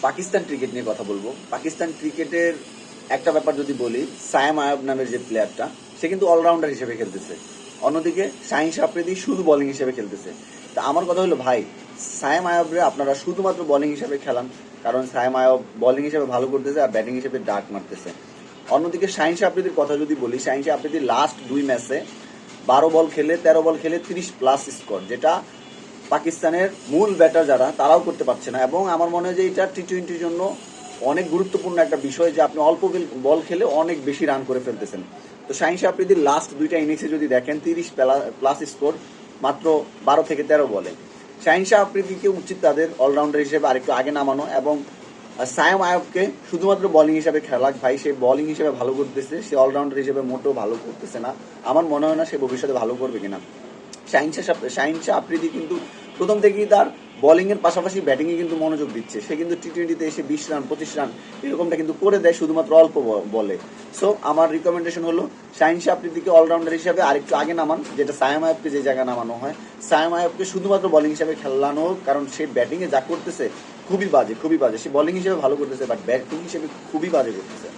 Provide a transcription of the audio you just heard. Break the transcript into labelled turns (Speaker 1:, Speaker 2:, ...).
Speaker 1: Pakistan cricket নিয়ে কথা বলবো। পাকিস্তান ক্রিকেটের একটা ব্যাপার যদি বলি, সায়েম আয়ব নামের যে প্লেয়ারটা, সে কিন্তু অলরাউন্ডার হিসেবে খেলতেছে। অন্যদিকে শাহিন আফ্রিদি শুধু বোলিং হিসেবে খেলতেছে। তা আমার কথা হলো, ভাই, সায়েম আয়বরে আপনারা শুধুমাত্র বোলিং হিসেবে খেলান, কারণ সায়েম আয়ব বোলিং হিসেবে ভালো করতেছে আর ব্যাটিং হিসেবে ডাক মারতেছে। অন্যদিকে শাহিন আফ্রিদির কথা যদি বলি, শাহিন আফ্রিদি লাস্ট 2 ম্যাচে 12 বল খেলে 13 বল খেলে 30+ স্কোর, যেটা পাকিস্তানের মূল ব্যাটার যারা তারাও করতে পারছে না। এবং আমার মনে হয় যে এটা টি-20-র জন্য অনেক গুরুত্বপূর্ণ একটা বিষয়, যে আপনি অল্প বল খেলে অনেক বেশি রান করে ফেলতেছেন। তো শাহিন আফ্রিদির লাস্ট 2টা ইনিংসে যদি দেখেন, 30+ স্কোর মাত্র 12 থেকে 13 বলে। শাহিন আফ্রিদিকে উচিত তাদের অলরাউন্ডার হিসেবে আরেকটু আগে নামানো, এবং সায়েম আয়বকে শুধুমাত্র বোলিং হিসেবে খেলাক। ভাই, সে বোলিং হিসেবে ভালো করতেছে, সে অলরাউন্ডার হিসেবে মোটেও ভালো করতেছে না। আমার মনে হয় না সে ভবিষ্যতে ভালো করবে কিনা। শাহিন আফ্রিদি কিন্তু প্রথম থেকেই তার বোলিং এর পাশাপাশি ব্যাটিং এ কিন্তু মনোযোগ দিচ্ছে। সে কিন্তু টি-20তে এসে 20 রান 25 রান এরকমটা কিন্তু করে দেয় শুধুমাত্র অল্প বলে। সো আমার রিকমেন্ডেশন হলো, শাহিন আফ্রিদিকে অলরাউন্ডার হিসেবে আরেকটু আগে নামান, যেটা সায়েম আয়বকে যে জায়গায় নামানো হয়। সায়েম আয়বকে শুধুমাত্র বোলিং হিসেবে খেলানো হোক, কারণ সে ব্যাটিং এ যা করতেছে খুবই বাজে। সে বোলিং হিসেবে ভালো করতেছে, বাট ব্যাটিং হিসেবে খুবই বাজে করতেছে।